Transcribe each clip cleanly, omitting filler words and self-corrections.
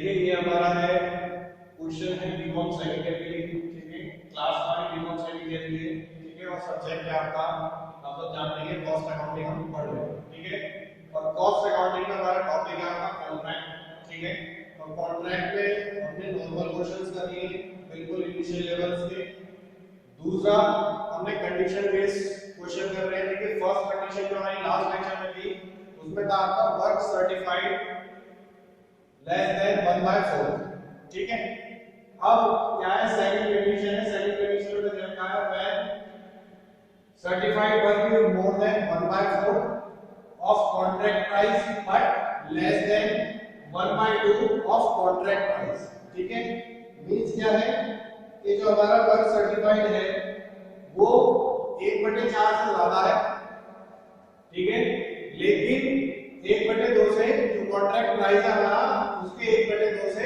देखिए ये हमारा है क्वेश्चन है बीकॉम सेकंड ईयर के लिए, ठीक है। क्लास हमारी बीकॉम सेकंड ईयर की है, ठीक है। और सब्जेक्ट है आपका, आप सब जानते हैं, कॉस्ट अकाउंटिंग हम पढ़ रहे हैं, ठीक है। और कॉस्ट अकाउंटिंग का हमारा टॉपिक है आपका कॉन्ट्रैक्ट, ठीक है। और कॉन्ट्रैक्ट में हमने नॉर्मल क्वेश्चंस कर लिए बिल्कुल इनिशियल लेवल्स के। दूसरा हमने कंडीशन बेस्ड क्वेश्चन कर रहे हैं। देखिए फर्स्ट कंडीशन जो हमारी लास्ट लेक्चर में थी उसमें था आपका वर्क सर्टिफाइड लेस देन 1/4, ठीक है। अब क्या है सेकंड कंडीशन है, सेकंड कंडीशन में देखा है when certified work is more than 1/4 of contract price but less than 1/2 of contract price, ठीक है। मींस क्या है कि जो हमारा वर्क सर्टिफाइड है वो 1/4 से ज्यादा है, ठीक है। लेकिन 1/2 से जो कॉन्ट्रैक्ट प्राइस है हमारा उसके 1/2 से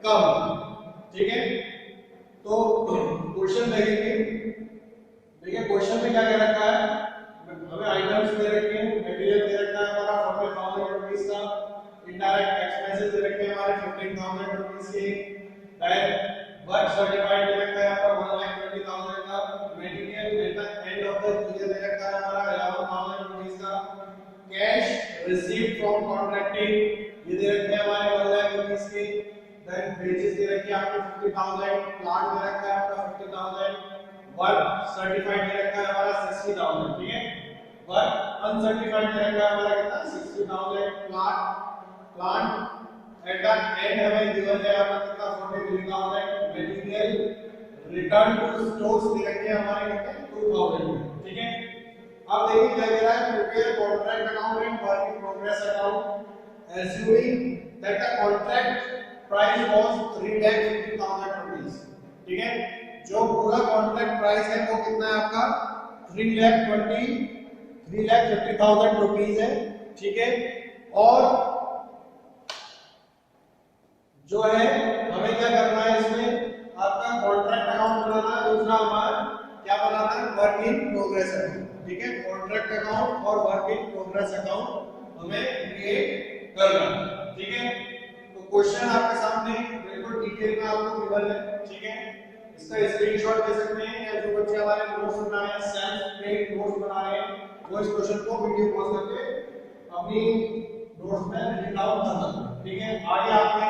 कम, ठीक है। तो क्वेश्चन देखेंगे। देखिए क्वेश्चन में क्या कह रखा है, हमें आइटम्स दे रखे हैं, मटेरियल दे रखा है हमारा 40,000 रुपीस का, इनडायरेक्ट एक्सपेंसेस दे रखे हैं हमारे 15,000 रुपीस के, देन वर्क सर्टिफाइड दे रखा है आपका 1,20,000 का, material at the end of the year दे रखा है हमारा 11,000 रुपीस का, कैश रिसीव्ड फ्रॉम कॉन्ट्रैक्टिंग ये दे रखे हैं हमारे 1 लाख रुपीस के, देन वेजेस दे रखी है आपको 50,000, प्लांट दे रखा है आपका 50,000, वर्क सर्टिफाइड दे रखा है हमारा 60,000, ठीक है। वर्क अनसर्टिफाइड दे रखा है हमारा कितना 60,000, प्लांट एट द एंड हमें गिवन है आपका कितना 43,000, मटेरियल रिटर्न टू स्टोर्स दे रखे हैं हमारे कितने 2,000, ठीक है। अब देखिए क्या कह रहा है, prepare contract account and work in progress account assuming that the contract price was 3,50,000 rupees, ठीक है। जो पूरा कॉन्ट्रैक्ट प्राइस है वो कितना है आपका 3,50,000 रुपीस है, ठीक है। और जो है हमें क्या करना है इसमें आपका कॉन्ट्रैक्ट अकाउंट बनाना है, दूसरा हमारा क्या बनाना है वर्क इन प्रोग्रेस अकाउंट, ठीक है। कॉन्ट्रैक्ट अकाउंट और वर्क इन प्रोग्रेस अकाउंट हमें क्रिएट करना है, ठीक है। तो क्वेश्चन आपके सामने बिल्कुल डिटेल में आपको गिवन है, ठीक है। इसका स्क्रीनशॉट ले सकते हैं या जो बच्चे हमारे नोट्स बना रहे हैं सेल्फ मेड नोट्स बना रहे हैं वो इस क्वेश्चन को वीडियो पॉज करके अपनी नोट्स में लिख डाउन कर सकते हैं, ठीक है। आगे आपने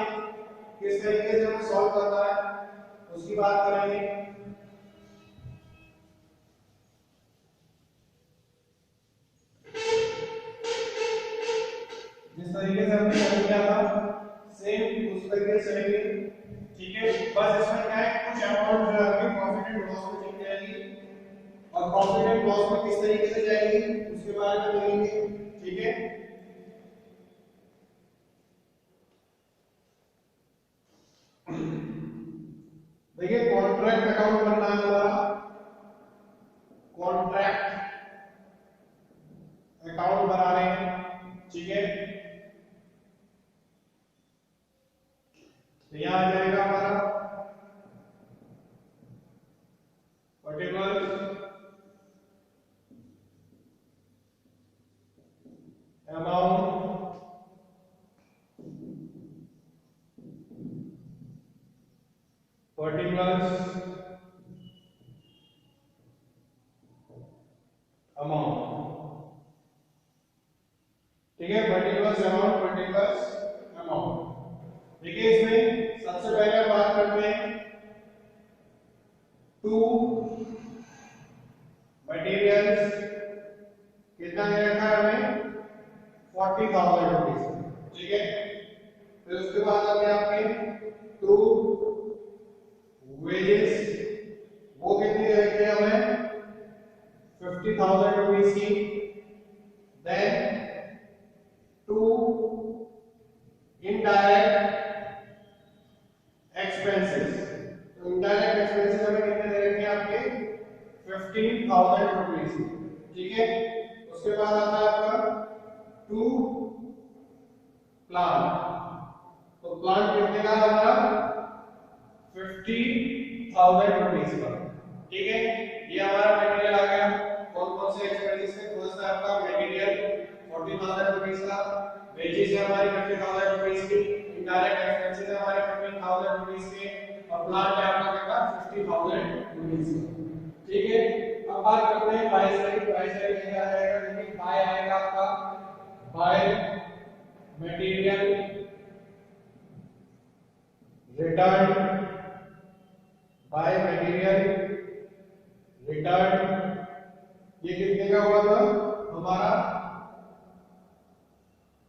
किस तरीके से हमें सॉल्व करना है उसकी बात करेंगे। जिस तरीके से हमने सॉल्व किया था सेम उस तरीके से चलेंगे, ठीक है। बस इसमें क्या है कुछ अमाउंट जो है प्रॉफिट एंड लॉस में चली जाएगी और प्रॉफिट एंड लॉस में किस तरीके से जाएगी उसके बारे में देखेंगे, ठीक है। देखिए कॉन्ट्रैक्ट अकाउंट बनना है हमारा, कॉन्ट्रैक्ट अकाउंट बना रहे हैं, ठीक है। तो यहां आ जाएगा हमारा पर्टिकुलर अमाउंट पर्टिकुलर्स अमाउंट, ठीक है। Particulars amount, particulars amount. देखिए इसमें सबसे पहले बात करते हैं टू मटेरियल्स कितना दे रखा है हमें 40,000 रुपीस, ठीक है। फिर उसके बाद आगे आपके टू वेजेस वो कितनी दे रखी है हमें 50,000 रुपीस की, देन टू इनडायरेक्ट एक्सपेंसेस, तो इनडायरेक्ट एक्सपेंसेस हमें कितने दे रखे हैं आपके 15,000 रुपीस, ठीक है। उसके बाद आता है आपका टू प्लांट, तो प्लांट कितने का हमारा 50,000 रुपीस का, ठीक है। ये हमारा मटेरियल आ गया। कौन कौन से एक्सपेंसेस है, फर्स्ट है आपका मटेरियल 40,000 रुपीस का, वेजेस है हमारी 50,000 रुपीस की, इनडायरेक्ट एक्सपेंसेस है हमारे 15,000 रुपीस के, और प्लान है आपका कितना 50,000 रुपीस का। ठीक है, अब बात करते हैं बाय साइड। बाय साइड में क्या आएगा, देखिए बाय आएगा आपका by material return, by material return, ये कितने का हुआ था हमारा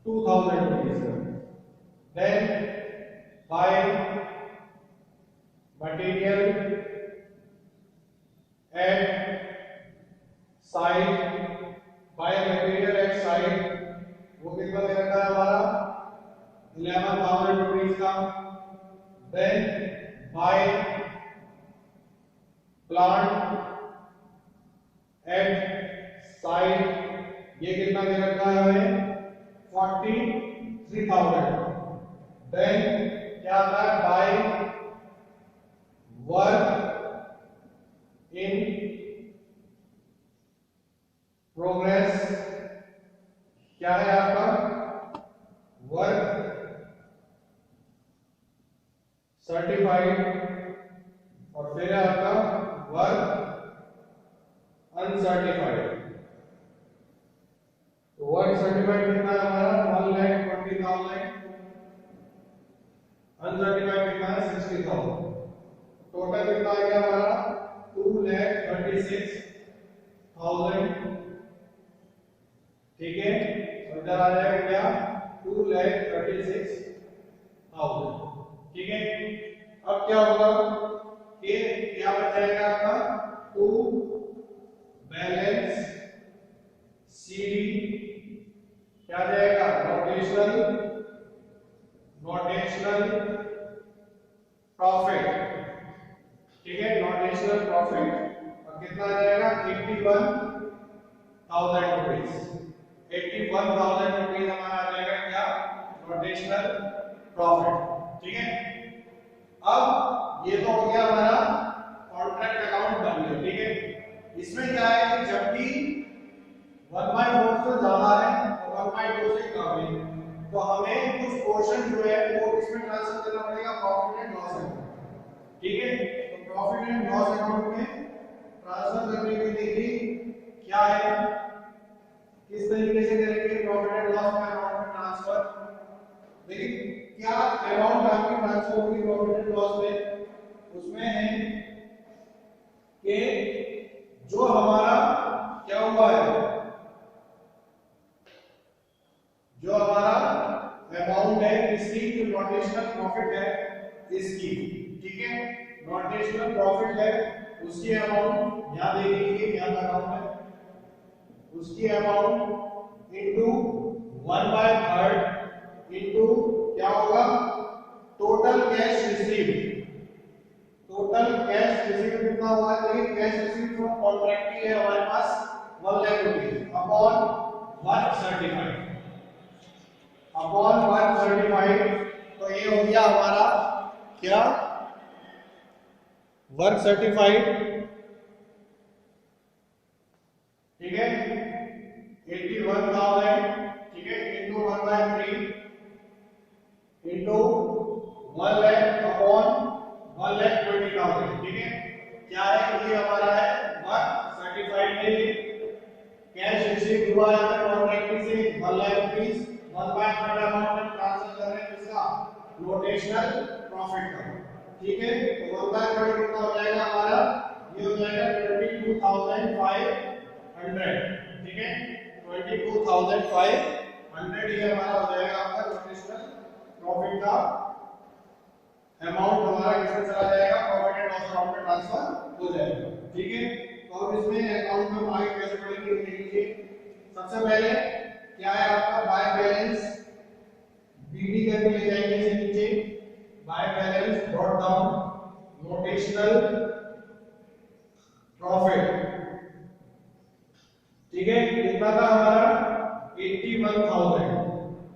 2000 रुपीस का। Then by material at site, by material at site वो कितना दे रखा है हमारा 11,000 रुपीस का। Then by plant at site, ये कितना दे रखा है हमें 43,000। देन क्या आता है बाय वर्क इन प्रोग्रेस, क्या है आपका वर्क सर्टिफाइड, और फिर है आपका वर्क अनसर्टिफाइड। तो वर्क सर्टिफाइड कितना है हमारा 1,20,000, अनसर्टिफाइड कितना है 60,000। टोटल कितना आ गया हमारा 2,36,000। ठीक है, तो इधर आ जाएगा क्या 2,36,000। ठीक है, अब क्या होगा कि क्या बच जाएगा आपका टू बैलेंस सीडी, क्या जाएगा नोटेशनल प्रॉफिट। ठीक है, नोटेशनल प्रॉफिट, और कितना आ जाएगा 81,000 रुपीस। 81,000 रुपीस हमारा आ जाएगा क्या नोटेशनल प्रॉफिट। ठीक है, अब ये तो हो गया हमारा कॉन्ट्रैक्ट अकाउंट बन गया। ठीक है, इसमें क्या है कि जब भी 1/4 से ज्यादा है और 1/2 से कम है तो हमें कुछ पोर्शन जो है वो इसमें ट्रांसफर करना पड़ेगा प्रॉफिट एंड लॉस अकाउंट। ठीक है, तो प्रॉफिट एंड लॉस अकाउंट में ट्रांसफर करने के लिए क्या है, किस तरीके से करेंगे प्रॉफिट एंड लॉस अकाउंट में ट्रांसफर। देखिए क्या अमाउंट आपकी ट्रांसफर होगी प्रॉफिट एंड लॉस में, उसमें है कि जो हमारा क्या हुआ है, जो हमारा अमाउंट है इसकी, जो नोटेशनल प्रॉफिट है इसकी। ठीक है, नोटेशनल प्रॉफिट है उसकी अमाउंट यहां दे दीजिए, यहां का अमाउंट है उसकी अमाउंट इनटू 1/3 इनटू क्या होगा total cash received. Total cash received कितना हुआ है, देखिए कैश रिसीव्ड फ्रॉम कॉन्ट्रैक्ट है हमारे पास 1 लाख रुपीस अपॉन 135 अपॉन 135। तो ये हो गया हमारा क्या वर्क सर्टिफाइड। ठीक है, 81,000। ठीक है, इनटू 1/3 इनटू 1 लाख अपॉन 1,20,000। ठीक है, क्या है ये हमारा है वर्क सर्टिफाइड है, कैश रिसीव हुआ है कॉन्ट्रैक्ट से 1 लाख रुपीस, 1/3 अमाउंट ट्रांसफर कर रहे हैं इसका नोटेशनल प्रॉफिट का। ठीक है, तो 1/3 कितना हो जाएगा हमारा, ये हो जाएगा 22,500। ठीक है, 22,500 ये हमारा हो जाएगा आपका नोटेशनल प्रॉफिट का अमाउंट हमारा किसमें चला जाएगा प्रॉफिट एंड लॉस अकाउंट में ट्रांसफर हो जाएगा। ठीक है, तो अब इसमें अकाउंट में आगे कैसे पढ़ेंगे देख लीजिए। सबसे पहले क्या है आपका बाय बैलेंस बीडी करके ले जाएंगे इसे नीचे, by balance brought down notional profit. ठीक है, कितना था हमारा 81,000।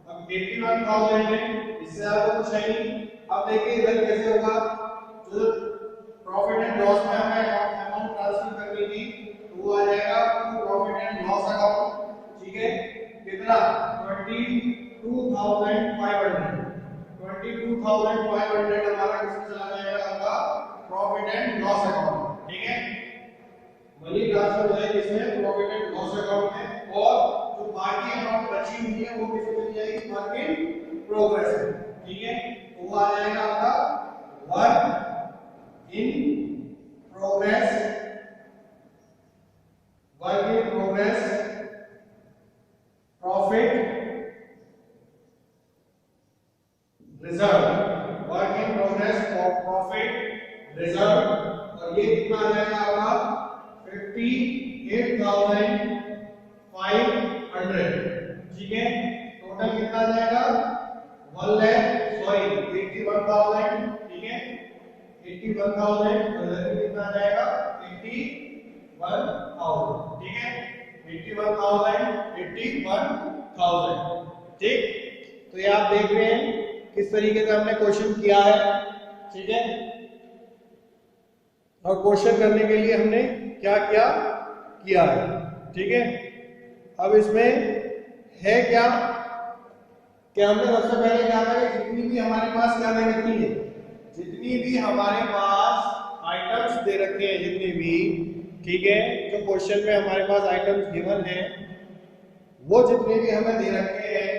अब 81,000 है, इससे आपको कुछ नहीं। अब देखिए इधर कैसे होगा, जो प्रॉफिट एंड लॉस में हमें अमाउंट ट्रांसफर करनी थी तो वो आ जाएगा प्रॉफिट एंड लॉस अकाउंट। ठीक है, कितना 22,500 22,500 हमारा किसमें चला जाएगा, आपका प्रॉफिट एंड लॉस अकाउंट। ठीक है, मनी ट्रांसफर हो जाएगी इसमें प्रॉफिट एंड लॉस अकाउंट में, और जो बाकी अमाउंट बची हुई है वो किसमें चली जाएगी, वर्क इन प्रोग्रेस में। ठीक है, तो वो आ जाएगा आपका work in progress, work in progress profit reserve, work in progress profit reserve, और ये कितना आ जाएगा आपका 58,500। ठीक है, टोटल कितना आ जाएगा 81,000। ठीक है, 81,000 और इधर कितना आ जाएगा 81,000। ठीक है, 81,000। ठीक, तो ये आप देख रहे हैं किस तरीके से हमने क्वेश्चन किया है। ठीक है, और क्वेश्चन करने के लिए हमने क्या क्या किया है। ठीक है, अब इसमें है क्या कि हमने सबसे पहले क्या करें, जितनी भी हमारे पास क्या दे रखी है, जितनी भी हमारे पास आइटम्स दे रखे हैं, जितनी भी, ठीक है, जो क्वेश्चन में हमारे पास आइटम्स गिवन है, वो जितने भी हमें दे रखे हैं,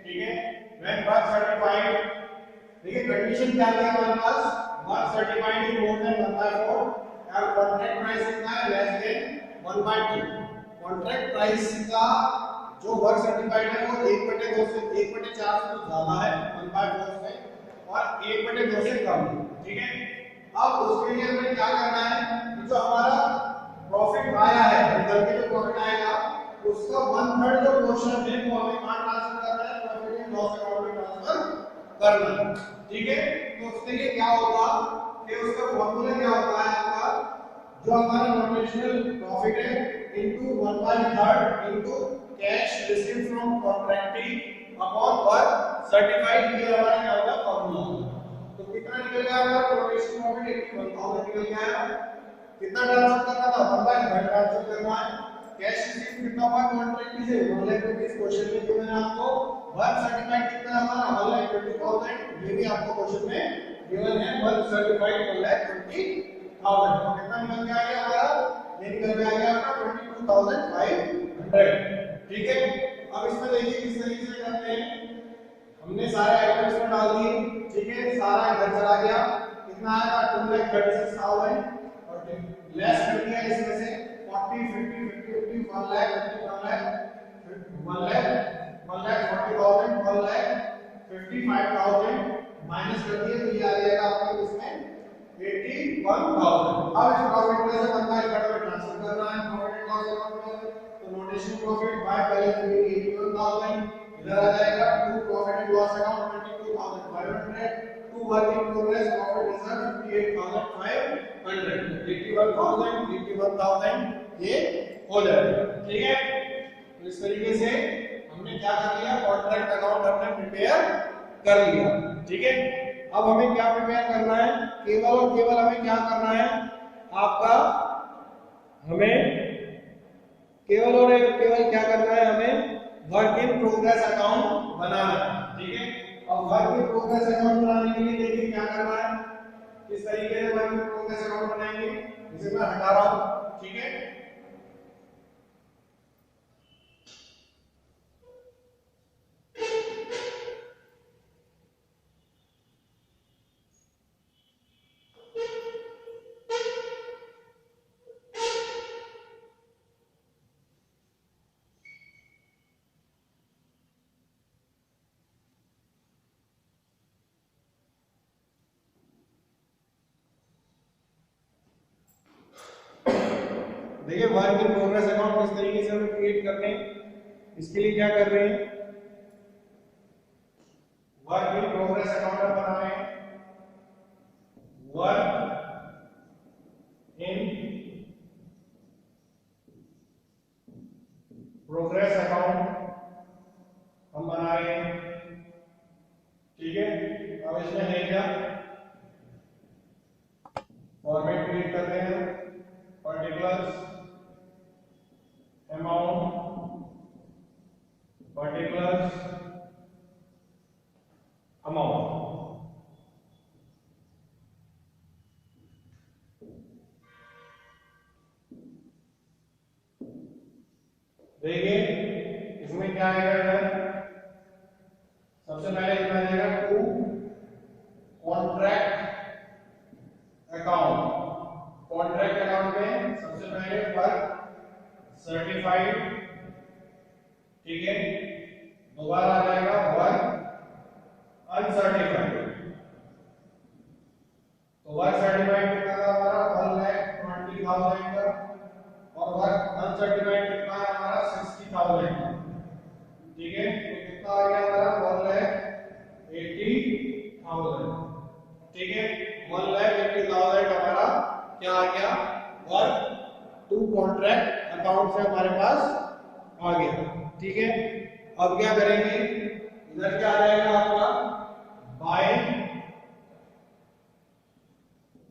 ठीक है, व्हेन वर्क सर्टिफाइड, देखिए कंडीशन क्या है हमारे पास, work certified is more than 1/4 और कॉन्ट्रैक्ट प्राइस कितना है, लेस देन 1/2। कॉन्ट्रैक्ट प्राइस का जो वर्क सर्टिफाइड है वो 1/2 से 1/4 से तो ज्यादा है, 1/4 से, और 1/2 से कम है। ठीक है, अब उसके लिए हमें क्या करना है कि जो हमारा प्रॉफिट आया है, रिजल्ट के जो प्रॉफिट आएगा उसका 1/3 जो पोर्शन है वो हमें कहां ट्रांसफर करना है, प्रॉफिट एंड लॉस अकाउंट में ट्रांसफर करना है। ठीक है, तो उसके लिए क्या होगा कि उसका फॉर्मूला क्या होता है आपका, जो हमारा नॉमिनल प्रॉफिट है into 1/3 into cash received from contractee upon work certified, ये हमारा क्या होगा फॉर्मूला। तो कितना निकल गया हमारा नॉमिनल प्रॉफिट 81,000 निकल गया। कितना ट्रांसफर करना था, 1/3 ट्रांसफर करना है। कैश रिसीव कितना हुआ कॉन्ट्रैक्ट से 1 लाख रुपीस, क्वेश्चन में जो मैंने आपको वर्क सर्टिफाइड कितना हमारा 1,20,000, ये भी आपको क्वेश्चन में गिवन है, वर्क सर्टिफाइड 1,20,000। तो कितना निकल के आ गया हमारा, ये निकल के आ गया आपका 22,500। ठीक है, अब इसमें देखिए किस तरीके से करते हैं, हमने सारे आइटम्स में डाल दिए। ठीक है, सारा इधर चला गया, कितना आया 2,36,000 और लेस कर दिया इसमें से 40 50 50 50 1 लाख 1,40,000 माइनस कर दिए, तो ये आ जाएगा आपको इसमें 81,000। अब इस प्रॉफिट में से 1/3 में ट्रांसफर करना है प्रॉफिट एंड लॉस अकाउंट में, तो notional profit by balance sheet 81,000, इधर आ जाएगा to profit and loss account 22,500, to work in progress profit reserve 58,500, 81,000 ये हो जाएगा। ठीक है, तो इस तरीके से हमने क्या कर लिया, कॉन्ट्रैक्ट अकाउंट हमने प्रिपेयर कर लिया। ठीक है, अब हमें क्या प्रिपेयर करना है, केवल और केवल हमें क्या करना है आपका, हमें केवल और केवल क्या करना है, हमें वर्क इन प्रोग्रेस अकाउंट बनाना है। ठीक है, अब वर्क इन प्रोग्रेस अकाउंट बनाने के लिए देखिए क्या करना है, किस तरीके से वर्क इन प्रोग्रेस अकाउंट बनाएंगे, इसे मैं हटा रहा हूं। ठीक है, देखिए वर्क इन प्रोग्रेस अकाउंट किस तरीके से हमें क्रिएट करने हैं, इसके लिए क्या कर रहे हैं, वर्क इन प्रोग्रेस अकाउंट हम बना रहे हैं, वर्क इन प्रोग्रेस अकाउंट हम बना रहे हैं। ठीक है, अब इसमें है क्या, फॉर्मेट क्रिएट करते हैं, पर्टिकुलर्स amount, particulars amount। देखिए इसमें क्या आएगा इधर, सबसे पहले इसमें आ जाएगा to contract account. Contract account में सबसे पहले वर्क सर्टिफाइड, ठीक है, दोबारा आ जाएगा वर्क अनसर्टिफाइड। तो वर्क सर्टिफाइड कितना था हमारा 1,20,000 का, और वर्क अनसर्टिफाइड कितना है हमारा 60,000 का, ठीक है। तो कितना आ गया हमारा 1,80,000, ठीक है। 1,80,000 हमारा क्या आ गया, वर्क टू कॉन्ट्रैक्ट अकाउंट से हमारे पास आ गया, ठीक है। अब क्या करेंगे, इधर क्या आ जाएगा आपका by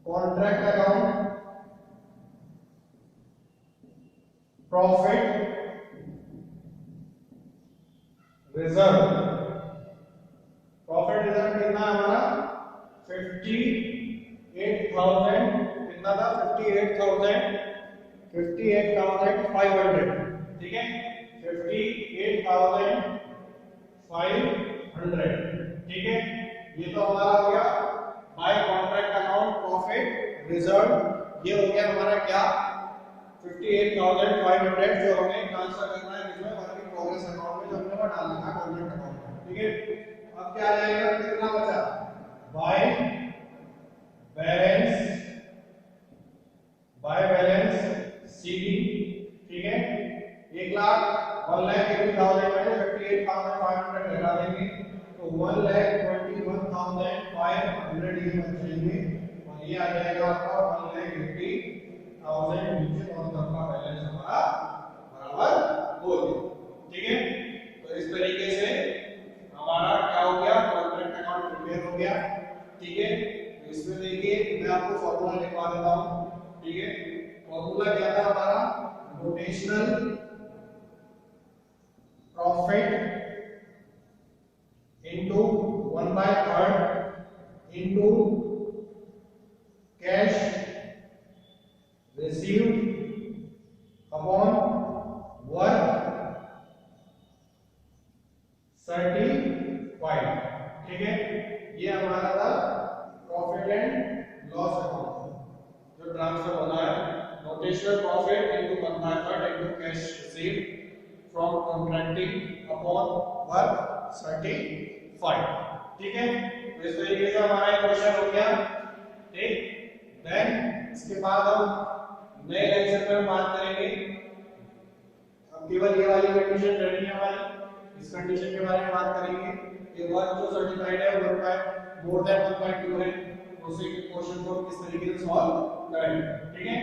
contract account profit reserve. Profit reserve कितना है हमारा 58,000, कितना था 58,500, ठीक है, 58,500, ठीक है। ये तो हमारा हो गया by contract account profit reserve. ये हो गया हमारा क्या 58,500 जो हमें ट्रांसफर करना है इसमें वर्क इन प्रोग्रेस अकाउंट में, जो हमने वो डालना है कॉन्ट्रैक्ट अकाउंट में, ठीक है। अब क्या आ जाएगा, कितना बचा बाय बैलेंस सीडी, ठीक है। 1,80,000 में 58,500 घटा देंगे तो 1,21,500 ये बचेंगे, और ये आ जाएगा आपका 1,80,000 नीचे और सबका बैलेंस हमारा बराबर हो गया, ठीक है। तो इस तरीके से हमारा क्या हो गया, कॉन्ट्रैक्ट अकाउंट प्रिपेयर हो गया, ठीक है। तो इसमें देखिए मैं आपको फॉर्मूला लिखवा देता हूं, ठीक है। फॉर्मूला क्या था हमारा, notional profit into 1/3 into cash received upon work certified, ठीक है। ये हमारा था प्रॉफिट एंड लॉस अकाउंट जो ट्रांसफर होना है, notional profit into 1/3 into cash received from contracting upon work certified, ठीक है। तो इस तरीके से हमारा एक क्वेश्चन हो गया, ठीक। देन इसके बाद हम नए लेक्चर में बात करेंगे, अब केवल ये वाली कंडीशन रहनी है हमारी, इस कंडीशन के बारे में बात करेंगे कि वर्क जो सर्टिफाइड है वर्क बाय मोर देन 1/2 है, उसी के क्वेश्चन को किस तरीके से सॉल्व करेंगे, ठीक है।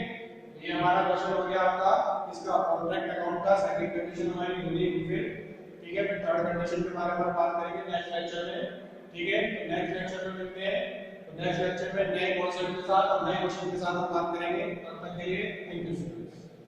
ये हमारा क्वेश्चन हो गया आपका इसका कॉन्ट्रैक्ट अकाउंट का, सेकंड कंडीशन हमारी होगी फिर, ठीक है। फिर थर्ड कंडीशन के बारे में बात करेंगे नेक्स्ट लेक्चर में, ठीक है। तो नेक्स्ट लेक्चर में मिलते हैं, तो नेक्स्ट लेक्चर में नए कॉन्सेप्ट के साथ और नए क्वेश्चन के साथ हम बात करेंगे। तब तक के लिए थैंक यू।